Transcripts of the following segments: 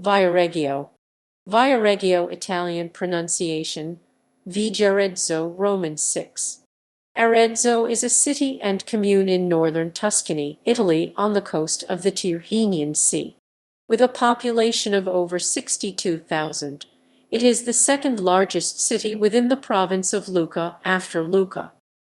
Viareggio. Viareggio Italian pronunciation, Viareggio Roman 6. Arezzo is a city and commune in northern Tuscany, Italy, on the coast of the Tyrrhenian Sea. With a population of over 62,000, it is the second largest city within the province of Lucca after Lucca.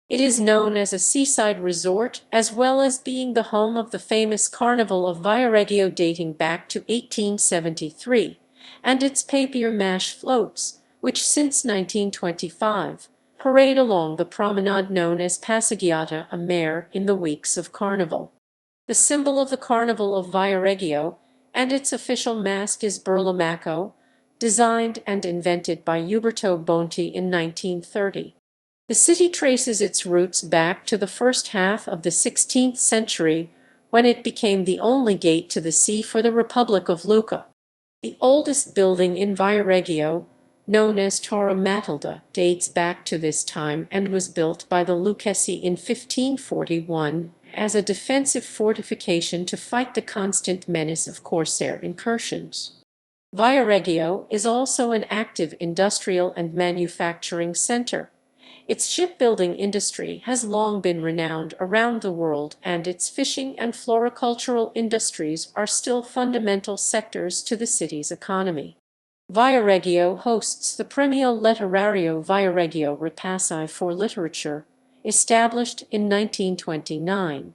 It is known as a seaside resort, as well as being the home of the famous Carnival of Viareggio dating back to 1873, and its papier-mâché floats, which since 1925 parade along the promenade known as Passeggiata, a mare, in the weeks of Carnival. The symbol of the Carnival of Viareggio and its official mask is Burlamacco, designed and invented by Uberto Bonetti in 1930. The city traces its roots back to the first half of the 16th century, when it became the only gate to the sea for the Republic of Lucca. The oldest building in Viareggio, known as Torre Matilde, dates back to this time and was built by the Lucchesi in 1541 as a defensive fortification to fight the constant menace of corsair incursions. Viareggio is also an active industrial and manufacturing center. Its shipbuilding industry has long been renowned around the world, and its fishing and floricultural industries are still fundamental sectors to the city's economy. Viareggio hosts the Premio Letterario Viareggio Repassi for Literature, established in 1929.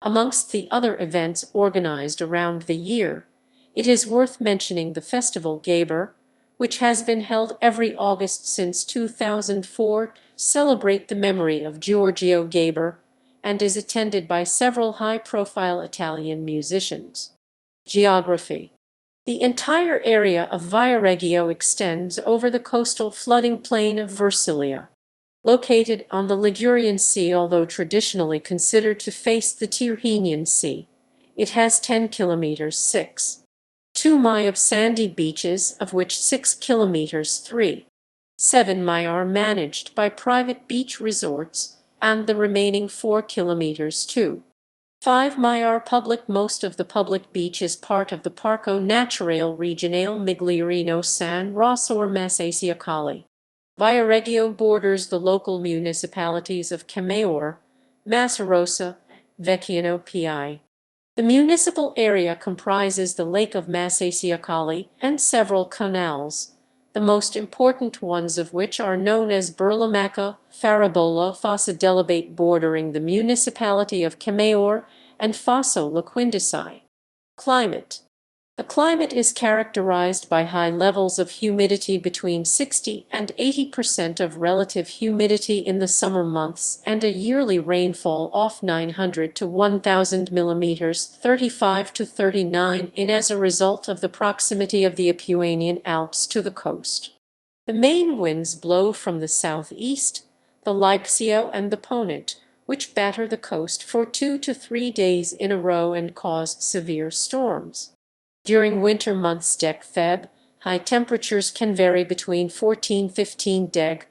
Amongst the other events organized around the year, it is worth mentioning the Festival Geber, which has been held every August since 2004 to celebrate the memory of Giorgio Geber, and is attended by several high-profile Italian musicians. Geography. The entire area of Viareggio extends over the coastal flooding plain of Versilia. Located on the Ligurian Sea, although traditionally considered to face the Tyrrhenian Sea, it has 10 kilometers 6.2 mi of sandy beaches, of which 6 kilometers 3.7 mi are managed by private beach resorts, and the remaining 4 kilometers 2.5 mi are public. Most of the public beach is part of the Parco Naturale Regionale Migliorino San Rosso or Passeggiata. Viareggio borders the local municipalities of Camaiore, Massarosa, Vecchiano Pi. The municipal area comprises the Lake of Passeggiata and several canals, the most important ones of which are known as Burlamacco, Faribola, Fossa Delabate bordering the municipality of Camaiore, and Fosso Liquindici. Climate. The climate is characterized by high levels of humidity between 60 and 80% of relative humidity in the summer months, and a yearly rainfall of 900 to 1,000 millimeters 35 to 39 in as a result of the proximity of the Apuanian Alps to the coast. The main winds blow from the southeast, the Lucchesi and the Ponent, which batter the coast for 2 to 3 days in a row and cause severe storms. During winter months Feb, high temperatures can vary between 14-15 deg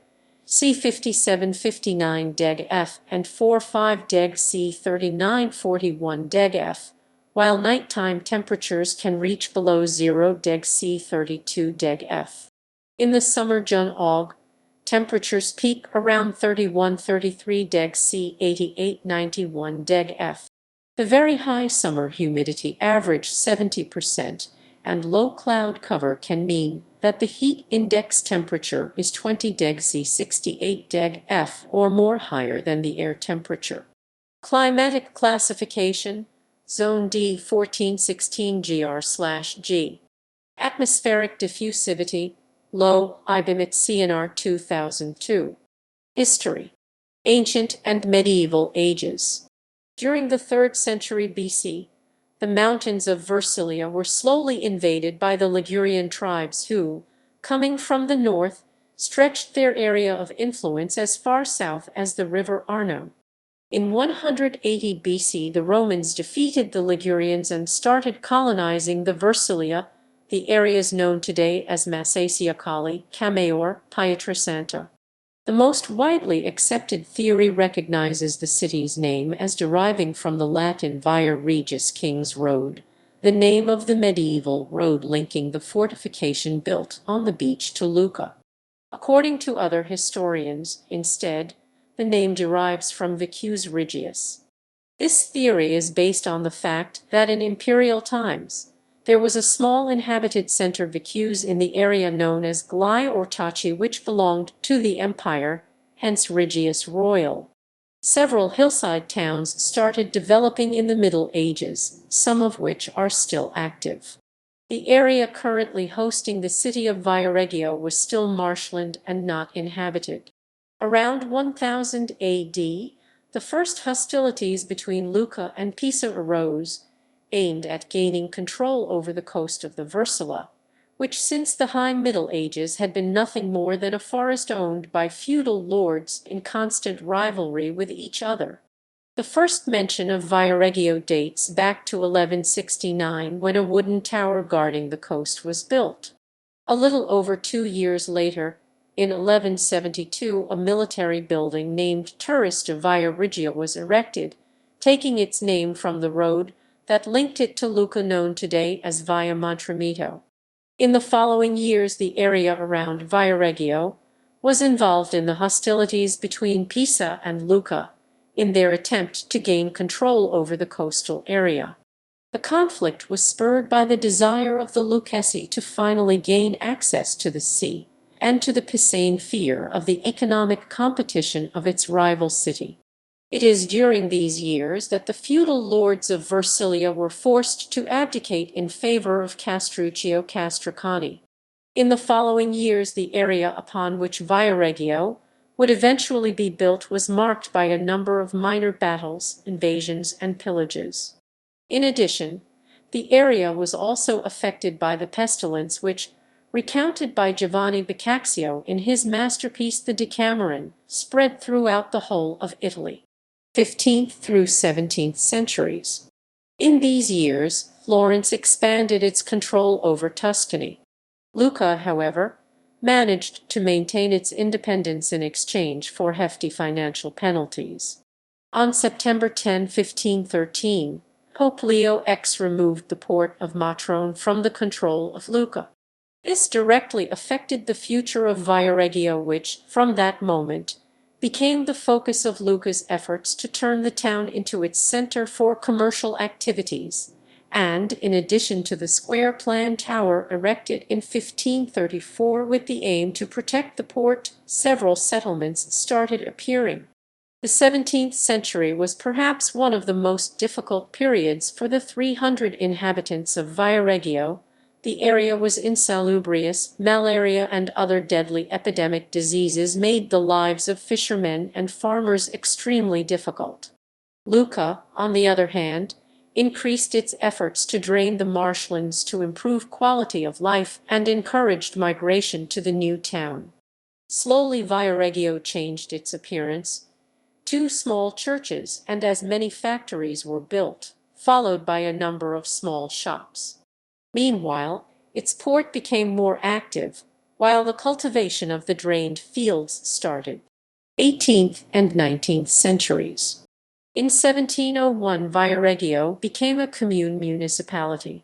C 57-59 deg F and 4-5 deg C 39-41 deg F, while nighttime temperatures can reach below 0 deg C 32 deg F. In the summer June-Aug, temperatures peak around 31-33 deg C 88-91 deg F. The very high summer humidity average 70% and low cloud cover can mean that the heat index temperature is 20 deg C 68 deg F or more higher than the air temperature. Climatic classification, Zone D 1416 GR/G. Atmospheric diffusivity, low, IBIMIT CNR 2002. History. Ancient and Medieval Ages. During the 3rd century BC, the mountains of Versilia were slowly invaded by the Ligurian tribes who, coming from the north, stretched their area of influence as far south as the river Arno. In 180 BC, the Romans defeated the Ligurians and started colonizing the Versilia, the areas known today as Passeggiata, Camaiore, Pietrasanta. The most widely accepted theory recognizes the city's name as deriving from the Latin Via Regis King's Road, the name of the medieval road linking the fortification built on the beach to Lucca. According to other historians, instead, the name derives from Vicus Regius. This theory is based on the fact that in imperial times, there was a small inhabited center Vicus in the area known as Glai or Tachi, which belonged to the empire, hence Regius Royal. Several hillside towns started developing in the Middle Ages, some of which are still active. The area currently hosting the city of Viareggio was still marshland and not inhabited. Around 1000 AD, the first hostilities between Lucca and Pisa arose, aimed at gaining control over the coast of the Versula, which since the High Middle Ages had been nothing more than a forest owned by feudal lords in constant rivalry with each other. The first mention of Viareggio dates back to 1169, when a wooden tower guarding the coast was built. A little over 2 years later, in 1172, a military building named Turris de Viareggio was erected, taking its name from the road that linked it to Lucca, known today as Via Montremetto. In the following years, the area around Viareggio was involved in the hostilities between Pisa and Lucca in their attempt to gain control over the coastal area. The conflict was spurred by the desire of the Lucchesi to finally gain access to the sea, and to the Pisane fear of the economic competition of its rival city. It is during these years that the feudal lords of Versilia were forced to abdicate in favor of Castruccio Castracani. In the following years, the area upon which Viareggio would eventually be built was marked by a number of minor battles, invasions, and pillages. In addition, the area was also affected by the pestilence which, recounted by Giovanni Boccaccio in his masterpiece The Decameron, spread throughout the whole of Italy. 15th through 17th centuries. In these years, Florence expanded its control over Tuscany. Lucca, however, managed to maintain its independence in exchange for hefty financial penalties. On September 10, 1513, Pope Leo X removed the port of Matrone from the control of Lucca. This directly affected the future of Viareggio, which, from that moment, became the focus of Lucca's efforts to turn the town into its center for commercial activities, and, in addition to the square plan tower erected in 1534 with the aim to protect the port, several settlements started appearing. The 17th century was perhaps one of the most difficult periods for the 300 inhabitants of Viareggio. The area was insalubrious, malaria and other deadly epidemic diseases made the lives of fishermen and farmers extremely difficult. Lucca, on the other hand, increased its efforts to drain the marshlands to improve quality of life and encouraged migration to the new town. Slowly Viareggio changed its appearance. 2 small churches and as many factories were built, followed by a number of small shops. Meanwhile, its port became more active, while the cultivation of the drained fields started. 18th and 19th centuries. In 1701, Viareggio became a commune municipality.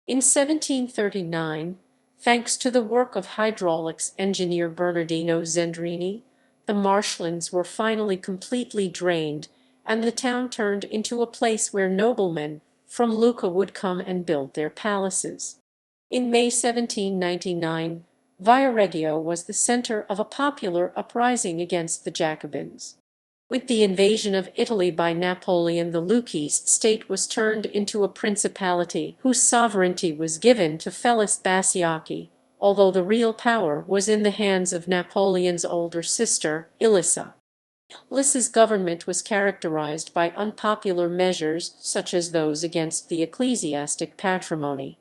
In 1739, thanks to the work of hydraulics engineer Bernardino Zendrini, the marshlands were finally completely drained, and the town turned into a place where noblemen from Lucca would come and build their palaces. In May 1799, Viareggio was the center of a popular uprising against the Jacobins. With the invasion of Italy by Napoleon, the Lucchese state was turned into a principality whose sovereignty was given to Felis Basiacchi, although the real power was in the hands of Napoleon's older sister, Ilissa. Ilissa's government was characterized by unpopular measures such as those against the ecclesiastic patrimony.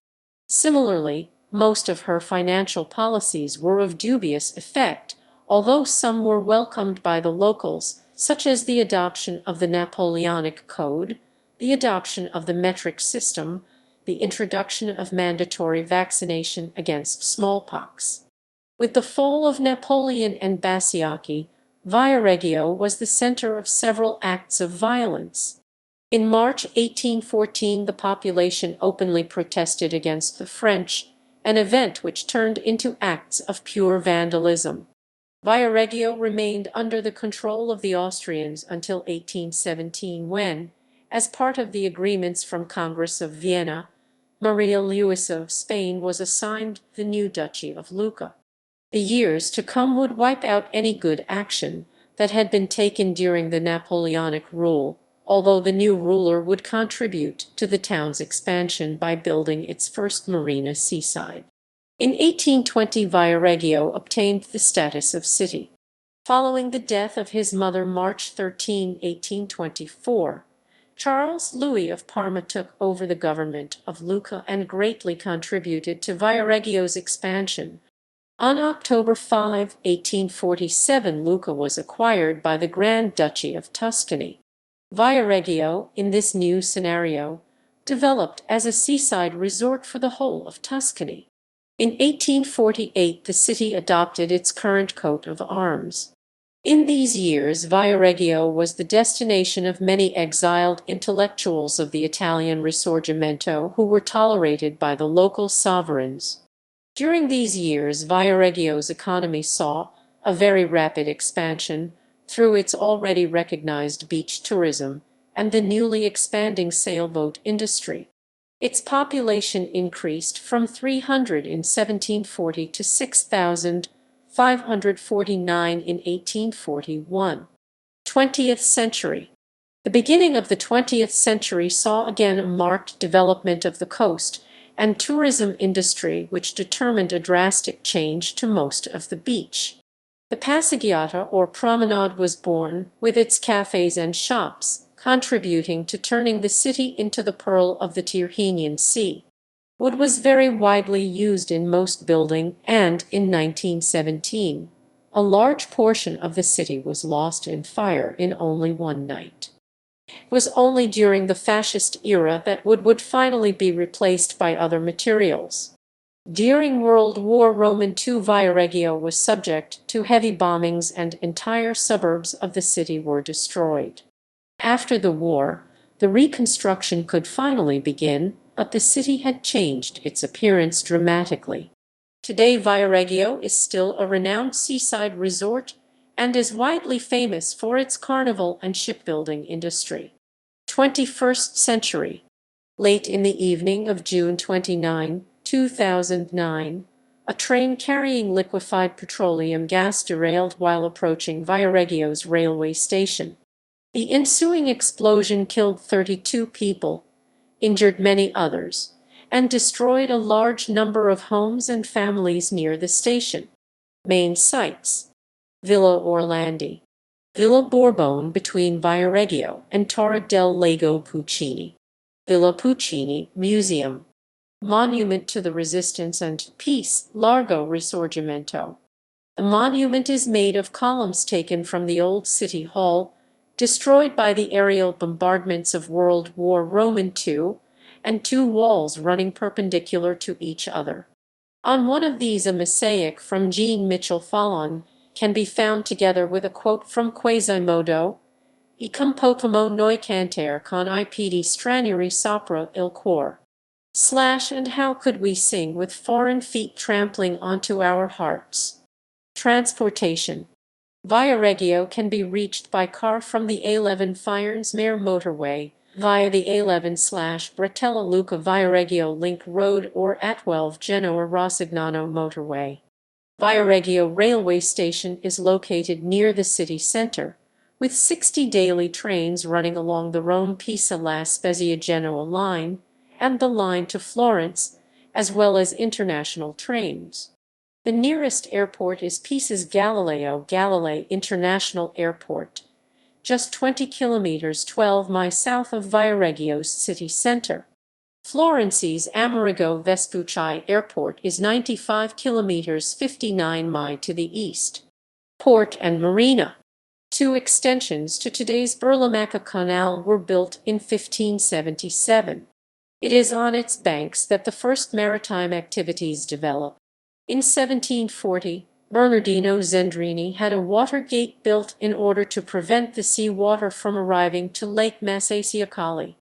Similarly, most of her financial policies were of dubious effect, although some were welcomed by the locals, such as the adoption of the Napoleonic Code, the adoption of the metric system, the introduction of mandatory vaccination against smallpox. With the fall of Napoleon and Basiacchi, Viareggio was the center of several acts of violence. In March 1814, the population openly protested against the French, an event which turned into acts of pure vandalism. Viareggio remained under the control of the Austrians until 1817 when, as part of the agreements from Congress of Vienna, Maria Louisa of Spain was assigned the new Duchy of Lucca. The years to come would wipe out any good action that had been taken during the Napoleonic rule, although the new ruler would contribute to the town's expansion by building its first marina seaside. In 1820, Viareggio obtained the status of city. Following the death of his mother March 13, 1824, Charles Louis of Parma took over the government of Lucca and greatly contributed to Viareggio's expansion. On October 5, 1847, Lucca was acquired by the Grand Duchy of Tuscany. Viareggio, in this new scenario, developed as a seaside resort for the whole of Tuscany. In 1848, the city adopted its current coat of arms. In these years, Viareggio was the destination of many exiled intellectuals of the Italian Risorgimento who were tolerated by the local sovereigns. During these years, Viareggio's economy saw a very rapid expansion through its already recognized beach tourism and the newly expanding sailboat industry. Its population increased from 300 in 1740 to 6,549 in 1841. 20th century. The beginning of the 20th century saw again a marked development of the coast and tourism industry which determined a drastic change to most of the beach. The Passeggiata or promenade was born, with its cafes and shops, contributing to turning the city into the pearl of the Tyrrhenian Sea. Wood was very widely used in most building, and in 1917, a large portion of the city was lost in fire in only one night. It was only during the fascist era that wood would finally be replaced by other materials. During World War II, Viareggio was subject to heavy bombings and entire suburbs of the city were destroyed. After the war, the reconstruction could finally begin, but the city had changed its appearance dramatically. Today, Viareggio is still a renowned seaside resort and is widely famous for its carnival and shipbuilding industry. 21st century. Late in the evening of June 29, 2009, a train carrying liquefied petroleum gas derailed while approaching Viareggio's railway station. The ensuing explosion killed 32 people, injured many others, and destroyed a large number of homes and families near the station. Main sites: Villa Orlandi, Villa Borbone between Viareggio and Torre del Lago Puccini, Villa Puccini Museum, Monument to the Resistance and Peace, Largo Risorgimento. The monument is made of columns taken from the old city hall, destroyed by the aerial bombardments of World War II, and two walls running perpendicular to each other. On one of these, a mosaic from Jean Mitchell Fallon can be found together with a quote from Quasimodo: "I cum potemo noi canter con I piedi stranieri sopra il cuore." And how could we sing with foreign feet trampling onto our hearts? Transportation. Viareggio can be reached by car from the A11 Firenze-Mare motorway, via the A11/Bretella-Lucca Viareggio Link Road, or A12 Genoa-Rossignano motorway. Viareggio railway station is located near the city center, with 60 daily trains running along the Rome-Pisa-La Spezia-Genoa line and the line to Florence, as well as international trains. The nearest airport is Pisa's Galileo Galilei International Airport, just 20 kilometers 12 mi south of Viareggio's city center. Florence's Amerigo Vespucci Airport is 95 kilometers 59 mi to the east. Port and Marina. Two extensions to today's Burlamacco Canal were built in 1577. It is on its banks that the first maritime activities developed. In 1740, Bernardino Zendrini had a water gate built in order to prevent the sea water from arriving to Lake Passeggiata.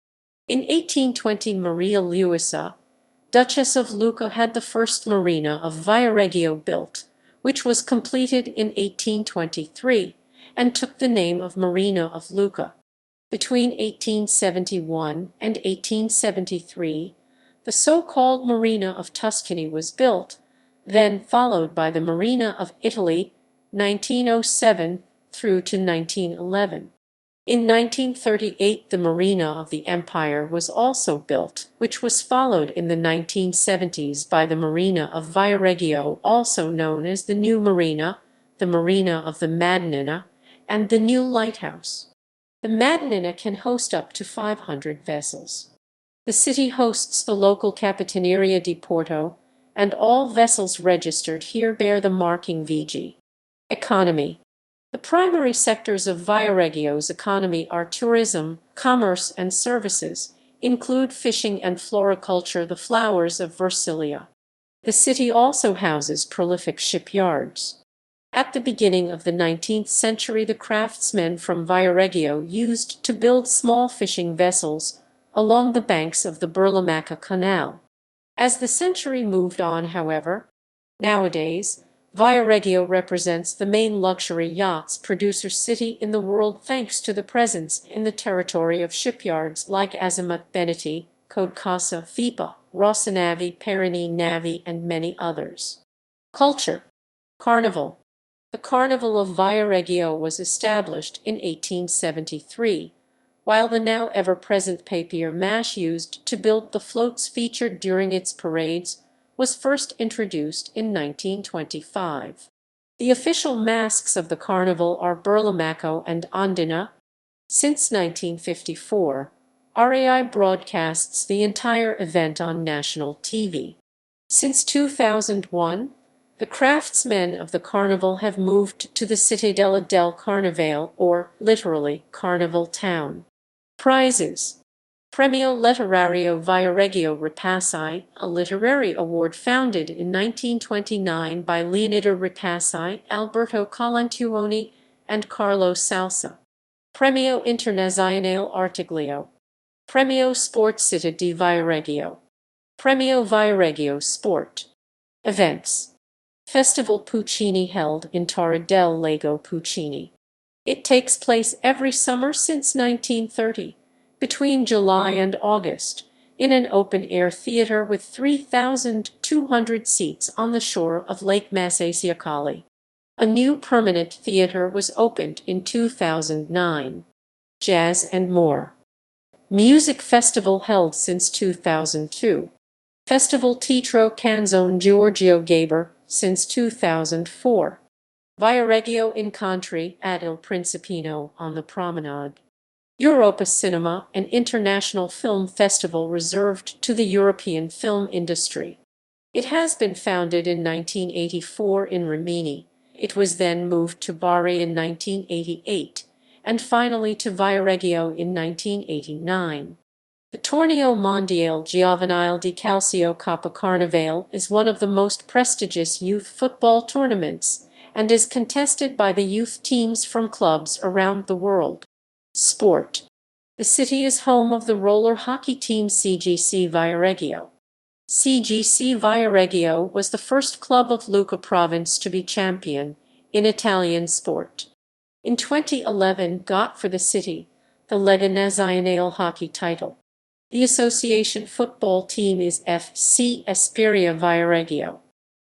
In 1820, Maria Luisa, Duchess of Lucca, had the first marina of Viareggio built, which was completed in 1823, and took the name of Marina of Lucca. Between 1871 and 1873, the so-called Marina of Tuscany was built, then followed by the Marina of Italy, 1907 through to 1911. In 1938, the Marina of the Empire was also built, which was followed in the 1970s by the Marina of Viareggio, also known as the New Marina, the Marina of the Madonnina, and the New Lighthouse. The Madonnina can host up to 500 vessels. The city hosts the local Capitaneria di Porto, and all vessels registered here bear the marking VG. Economy. The primary sectors of Viareggio's economy are tourism, commerce, and services, include fishing and floriculture, the flowers of Versilia. The city also houses prolific shipyards. At the beginning of the 19th century, the craftsmen from Viareggio used to build small fishing vessels along the banks of the Burlamacco Canal. As the century moved on, however, nowadays, Viareggio represents the main luxury yachts producer city in the world thanks to the presence in the territory of shipyards like Azimuth Bonetti, Codecasa, Fipa, Rossinavi, Perini Navi, and many others. Culture. Carnival. The Carnival of Viareggio was established in 1873, while the now ever-present papier-mâché used to build the floats featured during its parades was first introduced in 1925. The official masks of the carnival are Burlamacco and Ondina. Since 1954, RAI broadcasts the entire event on national TV. Since 2001, the craftsmen of the carnival have moved to the Cittadella del Carnevale, or literally Carnival Town. Prizes. Premio Letterario Viareggio Ripassi, a literary award founded in 1929 by Leonida Ripassi, Alberto Colantuoni, and Carlo Salsa. Premio Internazionale Artiglio. Premio Sport Città di Viareggio. Premio Viareggio Sport. Events. Festival Puccini held in Torre del Lago Puccini. It takes place every summer since 1930, between July and August, in an open-air theater with 3,200 seats on the shore of Lake Passeggiata. A new permanent theater was opened in 2009. Jazz and more. Music festival held since 2002. Festival Teatro Canzone Giorgio Gaber since 2004. Viareggio Incontri at Il Principino on the promenade. Europa Cinema, an international film festival reserved to the European film industry. It has been founded in 1984 in Rimini. It was then moved to Bari in 1988, and finally to Viareggio in 1989. The Torneo Mondiale Giovanile di Calcio Coppa Carnevale is one of the most prestigious youth football tournaments and is contested by the youth teams from clubs around the world. Sport. The city is home of the roller hockey team CGC Viareggio. CGC Viareggio was the first club of Lucca province to be champion in Italian sport. In 2011, got for the city the Lega Nazionale hockey title. The association football team is FC Esperia Viareggio.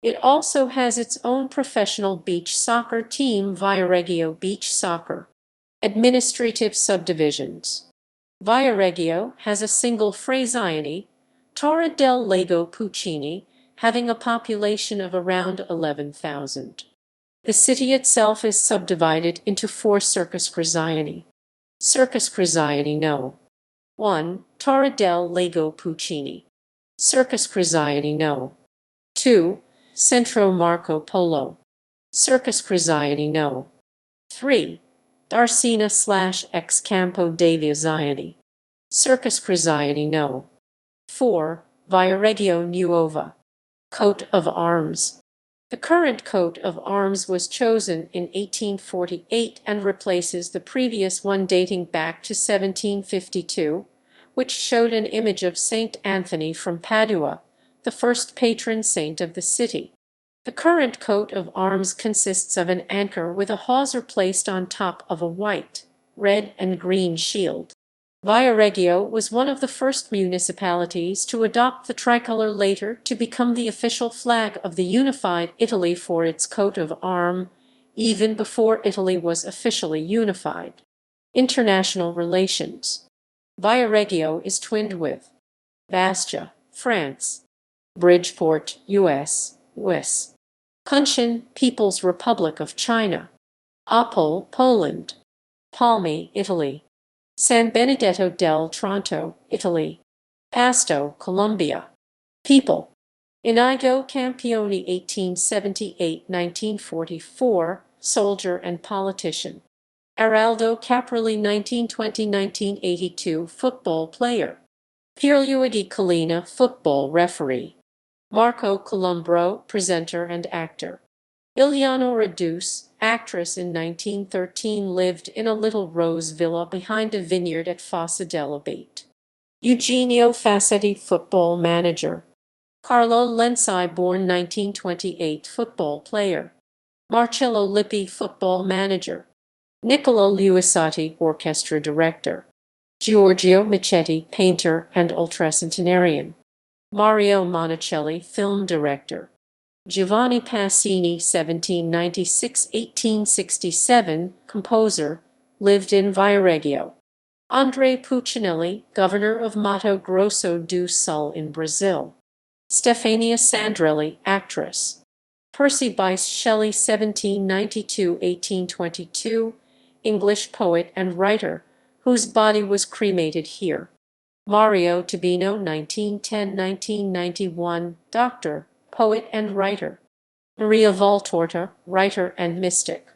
It also has its own professional beach soccer team, Viareggio Beach Soccer. Administrative subdivisions. Viareggio has a single frazione, Torre del Lago Puccini, having a population of around 11,000. The city itself is subdivided into 4 circus frazioni. Circus frazioni no. 1. Torre del Lago Puccini. Circus frazioni no. 2. Centro Marco Polo. Circus frazioni no. 3. Darsena/ex Campo dei Viazioni. Circus frazioni no. 4. Viareggio Nuova. Coat of arms. The current coat of arms was chosen in 1848 and replaces the previous one dating back to 1752, which showed an image of Saint Anthony from Padua, the first patron saint of the city. The current coat of arms consists of an anchor with a hawser placed on top of a white, red, and green shield. Viareggio was one of the first municipalities to adopt the tricolour, later to become the official flag of the unified Italy for its coat of arms, even before Italy was officially unified. International relations. Viareggio is twinned with Bastia, France; Bridgeport, US; Kunshan, People's Republic of China; Opole, Poland; Palmi, Italy; San Benedetto del Tronto, Italy; Pasto, Colombia. People: Inigo Campioni, 1878–1944, soldier and politician. Araldo Caproli, 1920–1982, football player. Pierluigi Collina, football referee. Marco Columbro, presenter and actor. Ileana Reduce, actress, in 1913 lived in a little rose villa behind a vineyard at Fossa dell'Abate. Eugenio Fassetti, football manager. Carlo Lenzi, born 1928, football player. Marcello Lippi, football manager. Niccolo Luisati, orchestra director. Giorgio Michetti, painter and ultracentenarian. Mario Monicelli, film director. Giovanni Passini, 1796–1867, composer, lived in Viareggio. André Puccinelli, governor of Mato Grosso do Sul in Brazil. Stefania Sandrelli, actress. Percy Bysshe Shelley, 1792–1822, English poet and writer, whose body was cremated here. Mario Tobino, 1910–1991, doctor, poet and writer. Maria Valtorta, writer and mystic.